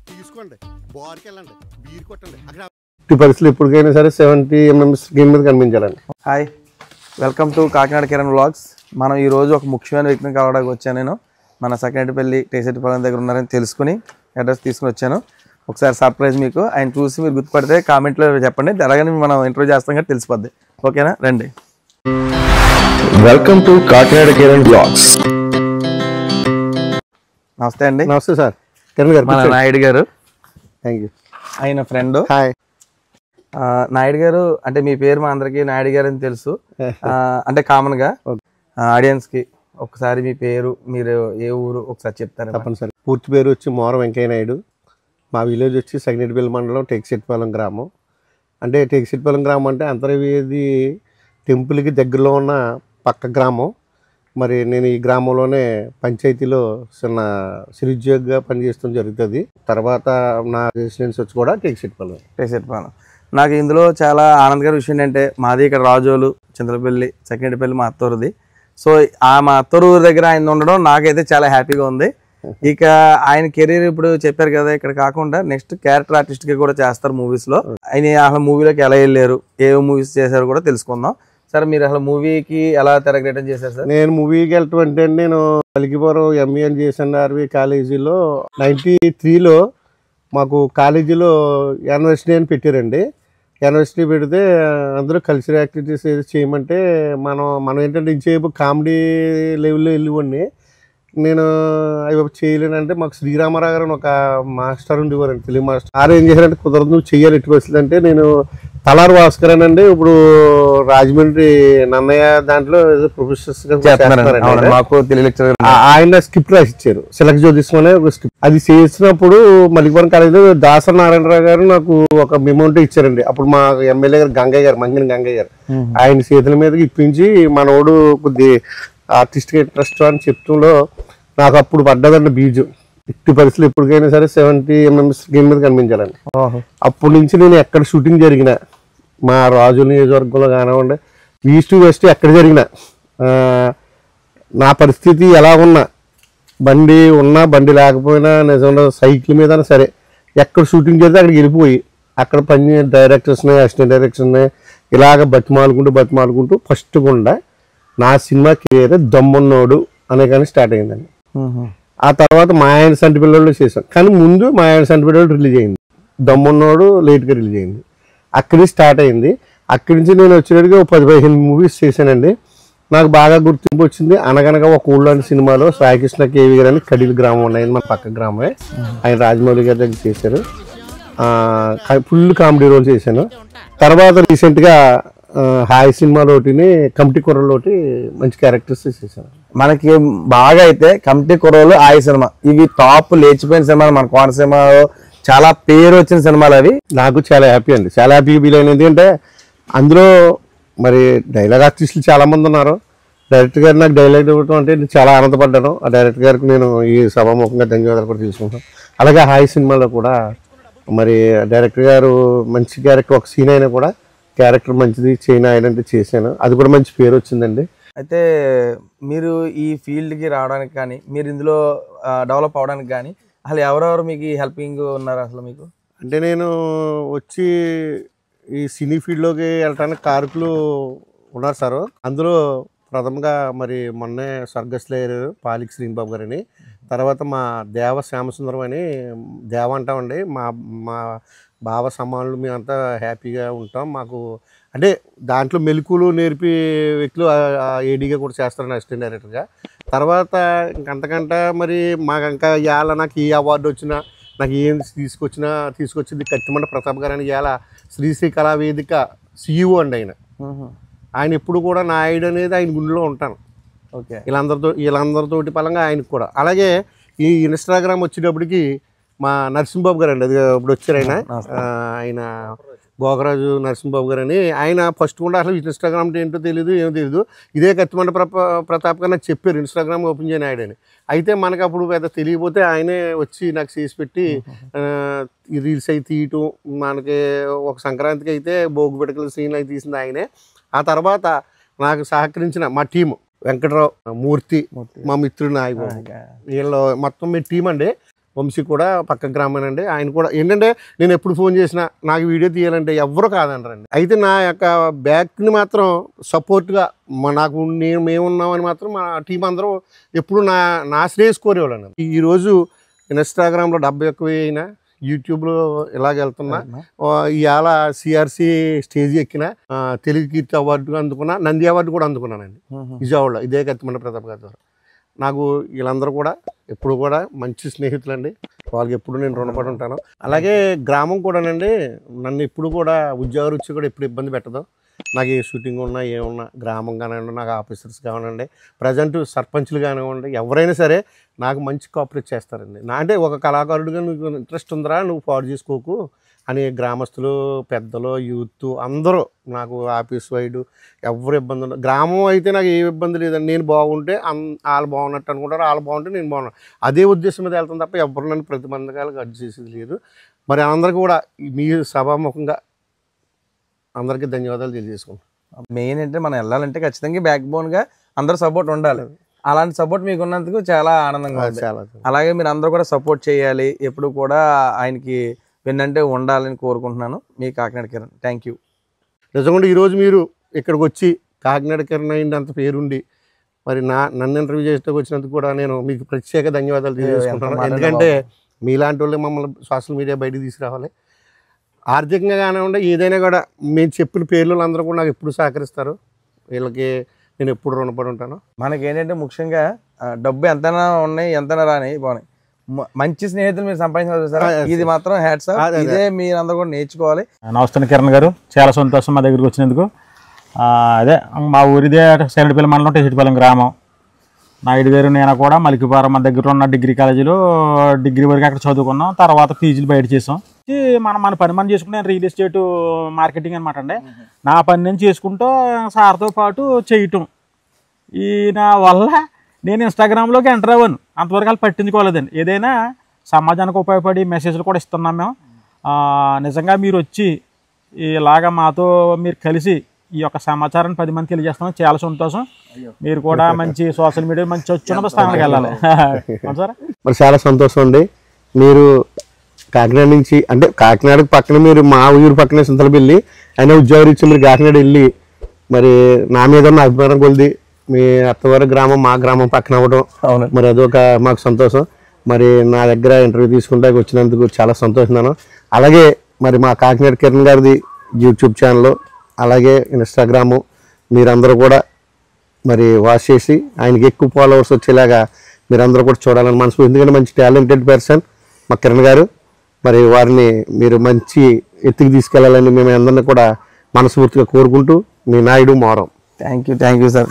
తీసుకోండి బార్కి వెళ్ళండి బీర్ కొట్టండి అక్కడ పరిస్థితులు ఎప్పటికైనా సరే 70 mm స్క్రీన్ మీద కనిపించాలండి. Hi, welcome to Kakinada Kiran vlogs. మనం ఈరోజు ఒక ముఖ్యమైన వ్యక్తిని కలవడానికి వచ్చాను. నేను మన సెకండరీపల్లి టేసెట్టిపాలెం దగ్గర ఉన్నారని తెలుసుకుని అడ్రస్ తీసుకుని వచ్చాను. ఒకసారి సర్ప్రైజ్ మీకు ఆయన చూసి మీరు గుర్తుపడితే కామెంట్లో చెప్పండి, అలాగని మనం ఇంటర్వ్యూ చేస్తాం కదా తెలిసిపోద్ది. ఓకేనా, రండి. Welcome to Kakinada Kiran vlogs. నమస్తే అండి. నమస్తే సార్, కిరణ్ గారు. మన నాయుడు గారు, థ్యాంక్ యూ. ఆయన ఫ్రెండ్. హాయ్. నాయుడు గారు అంటే మీ పేరు మా అందరికీ నాయుడు గారు అని తెలుసు, అంటే కామన్గా ఆడియన్స్కి ఒకసారి మీ పేరు, మీరు ఏ ఊరు ఒకసారి చెప్తారు? తప్పనిసరి. పూర్తి పేరు వచ్చి మోర వెంకయ్య నాయుడు. మా విలేజ్ వచ్చి సెకండరీపల్లి మండలం టేక్సెట్టిపాలెం గ్రామం. అంటే టేక్సెట్టిపాలెం గ్రామం అంటే అంతర్వేది టెంపుల్కి దగ్గరలో ఉన్న పక్క గ్రామం. మరి నేను ఈ గ్రామంలోనే పంచాయతీలో చిన్న చిరుద్యోగిగా పనిచేయడం జరుగుతుంది. తర్వాత నా రెసిడెన్స్ వచ్చి కూడా టేక్సెట్టిపాలెం. నాకు ఇందులో చాలా ఆనందకర విషయం ఏంటంటే మాది ఇక్కడ రాజోలు చింతలపల్లి సెకండరీపల్లి మా అత్తూరుది. సో మా అత్తూరు దగ్గర ఆయన ఉండడం నాకైతే చాలా హ్యాపీగా ఉంది. ఇక ఆయన కెరీర్ ఇప్పుడు చెప్పారు కదా, ఇక్కడ కాకుండా నెక్స్ట్ క్యారెక్టర్ ఆర్టిస్ట్ గా కూడా చేస్తారు మూవీస్ లో. ఆయన అసలు మూవీలోకి ఎలా వెళ్ళారు, ఏ మూవీస్ చేశారు కూడా తెలుసుకుందాం. సార్ మీరు అసలు మూవీకి ఎలా తెరగడం చేశారు సార్? నేను మూవీకి వెళ్ళటం అంటే నేను పలికిపురం ఎంఈఎన్ జేఎస్ఎన్ఆర్వి కాలేజీలో 93లో మాకు కాలేజీలో యూనివర్సిటీ అని పెట్టారండి. యూనివర్సిటీ పెడితే అందరూ కల్చరల్ యాక్టివిటీస్ ఏది చేయమంటే మనం ఏంటంటే ఇంచేపు కామెడీ లెవెల్లో వెళ్ళివ్వండి. నేను అవి చేయలేనంటే మాకు శ్రీరామారావు గారు ఒక మాస్టర్ ఉండేవారండి, తెలుగు మాస్టర్. ఏం చేశారంటే కుదరదు నువ్వు చెయ్యాలి ఎట్టి పరిస్థితి అంటే నేను తలారు భాస్కర్ అండి ఇప్పుడు రాజమండ్రి నన్నయ్య దాంట్లో ప్రొఫెసర్స్ ఆయన స్క్రిప్ట్ రాసి ఇచ్చారు. సిలక్ జ్యోతిష్ అనే ఒక స్క్రిప్ట్. అది చేసినప్పుడు మల్లికపురం కాలేజీలో దాసర నారాయణరావు గారు నాకు ఒక మెమోంటో ఇచ్చారండి. అప్పుడు మా ఎమ్మెల్యే గారు గంగయ్య గారు, మంగిని గంగయ్య గారు, ఆయన చేతుల మీదకి ఇప్పించి మనోడు కొద్ది ఆర్టిస్ట్గా ఇంట్రెస్ట్ అని చెప్తుంలో నాకు అప్పుడు పడ్డదండి బీజు. ఎట్టి పరిస్థితులు ఎప్పటికైనా సరే 70 mm స్క్రీన్ మీద కనిపించాలండి. అప్పటి నుంచి నేను ఎక్కడ షూటింగ్ జరిగినా మా రాజు నియోజకవర్గంలో కానివ్వండి, ఈస్ట్ వెస్ట్ ఎక్కడ జరిగినా నా పరిస్థితి ఎలా ఉన్నా, బండి ఉన్నా బండి లేకపోయినా నిజంగా సైకిల్ మీద సరే ఎక్కడ షూటింగ్ చేస్తే అక్కడికి వెళ్ళిపోయి అక్కడ పని డైరెక్టర్స్ని, అసిస్టెంట్ డైరెక్టర్స్ని ఇలాగ బతిమాలుకుంటూ ఫస్ట్ గుండా నా సినిమా కెరీర్ దమ్మున్నోడు అనే కానీ స్టార్ట్ అయిందండి. ఆ తర్వాత మాయాయన సంటి పిల్లలు చేశాను, కానీ ముందు మాయాయన సంటి పిల్లలు రిలీజ్ అయింది, దమ్మున్నోడు లేట్గా రిలీజ్ అయింది. అక్కడి స్టార్ట్ అయింది. అక్కడి నుంచి నేను వచ్చేటికి 10-15 మూవీస్ చేశానండి. నాకు బాగా గుర్తింపు వచ్చింది. అనగనగా ఒక ఊళ్ళో సినిమాలో సాయికృష్ణ కేవి గారు అని కడిలి గ్రామం ఉన్నాయి, మన పక్క గ్రామమే. ఆయన రాజమౌళి గారి దగ్గర చేశారు. ఫుల్ కామెడీ రోల్ చేశాను. తర్వాత రీసెంట్గా హాయ్ సినిమాలోటిని కమిటీ కుర్రలోటి మంచి క్యారెక్టర్స్ చేశాను. మనకి బాగా అయితే కమిటీ కుర్రలు హాయ్ సినిమా ఇవి టాప్ లేచిపోయిన సినిమాలు. మన కోనసీమలో చాలా పేరు వచ్చిన సినిమాలు అవి. నాకు చాలా హ్యాపీ అండి, చాలా హ్యాపీగా ఫీల్ అయినది. ఎందుకంటే అందులో మరి డైలాగ్ ఆర్టిస్టులు చాలామంది ఉన్నారు. డైరెక్టర్ గారు నాకు డైలాగ్ ఇవ్వడం అంటే నేను చాలా ఆనందపడ్డాను. ఆ డైరెక్టర్ గారికి నేను ఈ సభాముఖంగా ధన్యవాదాలు కూడా తీసుకుంటాను. అలాగే హాయ్ సినిమాలో కూడా మరి డైరెక్టర్ గారు మంచి క్యారెక్టర్, ఒక సీన్ అయినా కూడా క్యారెక్టర్ మంచిది చైనా ఐడెంటిటీ చేశాను, అది కూడా మంచి పేరు వచ్చిందండి. అయితే మీరు ఈ ఫీల్డ్కి రావడానికి కానీ, మీరు ఇందులో డెవలప్ అవడానికి కానీ అసలు ఎవరెవరు మీకు హెల్పింగ్ ఉన్నారు అసలు మీకు? అంటే నేను వచ్చి ఈ సినీ ఫీల్డ్లోకి వెళ్ళడానికి కారకులు ఉన్నారు సార్. అందులో ప్రథమంగా మరి మొన్నే స్వర్గస్థులయ్యారు పాలిక్ శ్రీనిబాబు గారని. తర్వాత మా దేవ శ్యామసుందరం అని దేవ అంటామండి, మా భావ సమానులు, మేమంతా హ్యాపీగా ఉంటాం. మాకు అంటే దాంట్లో మెలకులు నేర్పి వ్యక్తులు ఏడీగా కూడా చేస్తారండి, అసిస్టెంట్ డైరెక్టర్గా. తర్వాత ఇంకంతకంటే మరి మాకు ఇంకా ఇవాళ నాకు ఏ అవార్డు వచ్చినా, నాకు ఏం తీసుకొచ్చింది కత్తిమండ ప్రతాప్ గారు అని ఇవాళ శ్రీశ్రీ కళావేదిక CEO అండి ఆయన ఎప్పుడు కూడా నాయుడు అనేది ఆయన గుండెలో ఉంటాను. ఓకే, వీళ్ళందరితోటి పరంగా ఆయనకు కూడా. అలాగే ఈ ఇన్స్టాగ్రామ్ వచ్చేటప్పటికి మా నరసింహబాబు గారు అండి, అది ఇప్పుడు వచ్చారు ఆయన గోగరాజు నరసింహబాబు గారు అని. ఆయన ఫస్ట్ కూడా అసలు ఇన్స్టాగ్రామ్ ఏంటో తెలియదు, ఏమో తెలియదు. ఇదే కత్తిమండ ప్రతాప్ గారు నాకు చెప్పారు ఇన్స్టాగ్రామ్ ఓపెన్ చేయని ఆయన. అయితే మనకు అప్పుడు పెద్ద తెలియకపోతే ఆయనే వచ్చి నాకు చేసి పెట్టి ఈ రీల్స్ అవి తీయటం. మనకి ఒక సంక్రాంతికి అయితే భోగి పిడకల సీన్ అవి తీసింది ఆయనే. ఆ తర్వాత నాకు సహకరించిన మా టీము వెంకటరావు, మూర్తి మా మిత్రుడు నాయకుడు, వీళ్ళు మొత్తం మీ టీం అండి. వంశీ కూడా పక్క గ్రామేనండి. ఆయన కూడా ఏంటంటే నేను ఎప్పుడు ఫోన్ చేసినా నాకు వీడియో తీయాలంటే ఎవరు కాదంటారండి. అయితే నా యొక్క బ్యాక్ని మాత్రం సపోర్ట్గా నాకు మేమున్నామని మాత్రం మా టీం అందరూ ఎప్పుడు నా శ్రేయస్ కోరేవాళ్ళండి. ఈరోజు ఇన్స్టాగ్రామ్లో 71,000 అయినా, యూట్యూబ్లో ఇలాగ వెళ్తున్నా, ఇవాళ సిఆర్సి స్టేజ్ ఎక్కిన, తెలుగు కీర్తి అవార్డు అందుకున్నా, నంది అవార్డు కూడా అందుకున్నానండి విజయవాడలో, ఇదే కత్తిమండ ప్రతాప్ గారి ద్వారా. నాకు వీళ్ళందరూ కూడా ఎప్పుడు కూడా మంచి స్నేహితులండి. వాళ్ళకి ఎప్పుడు నేను రుణపడి ఉంటాను. అలాగే గ్రామం కూడానండి నన్ను ఎప్పుడు కూడా ఉద్యోగ రుచి కూడా ఎప్పుడు ఇబ్బంది పెట్టదు. నాకు ఏ షూటింగ్ ఉన్నా ఏమున్నా గ్రామం కానివ్వండి, నాకు ఆఫీసర్స్ కానివ్వండి, ప్రజెంట్ సర్పంచ్లు కానివ్వండి, ఎవరైనా సరే నాకు మంచి కోఆపరేట్ చేస్తారండి. అంటే ఒక కళాకారుడిగా నీకు ఇంట్రెస్ట్ ఉందిరా, నువ్వు పాడు చేసుకోకు అని గ్రామస్తులు, పెద్దలు, యూత్ అందరూ నాకు ఆఫీస్ వైడ్ ఎవరు ఇబ్బంది ఉండదు. గ్రామం అయితే నాకు ఏ ఇబ్బంది లేదండి. నేను బాగుంటే వాళ్ళు బాగున్నట్టు అనుకుంటారు, వాళ్ళు బాగుంటే నేను బాగున్నాను, అదే ఉద్దేశం మీద వెళ్తాను తప్ప ఎవరు నన్ను ప్రతిబంధకాలకు అడ్డు చేసేది లేదు. మరి అందరికీ కూడా మీ సభాముఖంగా అందరికీ ధన్యవాదాలు తెలియజేసుకుంటాం. మెయిన్ అంటే మనం వెళ్ళాలంటే ఖచ్చితంగా బ్యాక్ బోన్గా అందరూ సపోర్ట్ ఉండాలి. అలాంటి సపోర్ట్ మీకు ఉన్నందుకు చాలా ఆనందంగా ఉంది. అలాగే మీరు అందరూ కూడా సపోర్ట్ చేయాలి, ఎప్పుడు కూడా ఆయనకి వెన్నంటే ఉండాలని కోరుకుంటున్నాను. మీ కాకినాడ కిరణ్. Thank you. నిజంగా ఈరోజు మీరు ఇక్కడికి వచ్చి కాకినాడ కిరణ్ అయింది అంత పేరుండి మరి నన్ను ఇంటర్వ్యూ చేసేందుకు వచ్చినందుకు కూడా నేను మీకు ప్రత్యేక ధన్యవాదాలు తెలియజేసుకుంటున్నాను. ఎందుకంటే మీలాంటి వాళ్ళు మమ్మల్ని సోషల్ మీడియా బయటకు తీసుకురావాలి. ఆర్థికంగా కానివ్వండి, ఏదైనా కూడా మేము చెప్పిన పేర్లు అందరూ కూడా నాకు ఎప్పుడు సహకరిస్తారు. వీళ్ళకి నేను ఎప్పుడు రుణపడి ఉంటాను. మనకి ఏంటంటే ముఖ్యంగా డబ్బు ఎంతైనా ఉన్నాయి, ఎంతైనా రాని బాగున్నాయి, మంచి స్నేహితులు మీరు సంపాదించారు. ఇది మాత్రం హ్యాట్స్ ఆఫ్. ఇదే మీరు అందరూ కూడా నేర్చుకోవాలి. నమస్తే కిరణ్ గారు, చాలా సంతోషం మా దగ్గరికి వచ్చినందుకు. అదే మా ఊరిదే శరణపల్లి మండలం టెసిటిపాలెం గ్రామం. నాయుడు గారు నేను కూడా మలికిపురం మన దగ్గర ఉన్న డిగ్రీ కాలేజీలో డిగ్రీ వరకు అక్కడ చదువుకున్నాం. తర్వాత పీజీలు బయట చేసాం. మన పని మనం చేసుకుంటే రియల్ ఎస్టేట్ మార్కెటింగ్ అనమాట అండి. నా పని నేను చేసుకుంటూ సార్తో పాటు చేయటం. ఈయన వల్ల నేను ఇన్స్టాగ్రామ్లోకి ఎంటర్ అవ్వను. అంతవరకు వాళ్ళు పట్టించుకోలేదండి. ఏదైనా సమాజానికి ఉపయోగపడి మెసేజ్లు కూడా ఇస్తున్నాం మేము. నిజంగా మీరు వచ్చి ఇలాగా మాతో మీరు కలిసి ఈ యొక్క సమాచారాన్ని 10 మంది తెలియజేస్తున్నాం. చాలా సంతోషం. మీరు కూడా మంచి సోషల్ మీడియా మంచి వచ్చున్న స్థానానికి వెళ్ళాలి సార్. మరి చాలా సంతోషం అండి. మీరు కాకినాడ నుంచి అంటే కాకినాడకి పక్కన మీరు మా ఊరు పక్కనే చింతలపల్లి అయినా ఉద్యోగం ఇచ్చి మీరు కాకినాడ వెళ్ళి మరి నా మీద ఉన్న అభిమానం కొలిది మీ అత్తవారి గ్రామం మా గ్రామం పక్కన అవ్వడం మరి అదొక మాకు సంతోషం. మరి నా దగ్గర ఇంటర్వ్యూ తీసుకుంటే వచ్చినందుకు చాలా సంతోషిస్తున్నాను. అలాగే మరి మా కాకినాడ కిరణ్ గారిది యూట్యూబ్ ఛానల్, అలాగే ఇన్స్టాగ్రాము మీరందరూ కూడా మరి వాచ్ చేసి ఆయనకి ఎక్కువ ఫాలోవర్స్ వచ్చేలాగా మీరందరూ కూడా చూడాలని మనసు. ఎందుకంటే మంచి టాలెంటెడ్ పర్సన్ మా కిరణ్ గారు. మరి వారిని మీరు మంచి ఎత్తుకు తీసుకెళ్లాలని మేము అందరినీ కూడా మనస్ఫూర్తిగా కోరుకుంటూ మీ Naidu Moram. Thank you sir.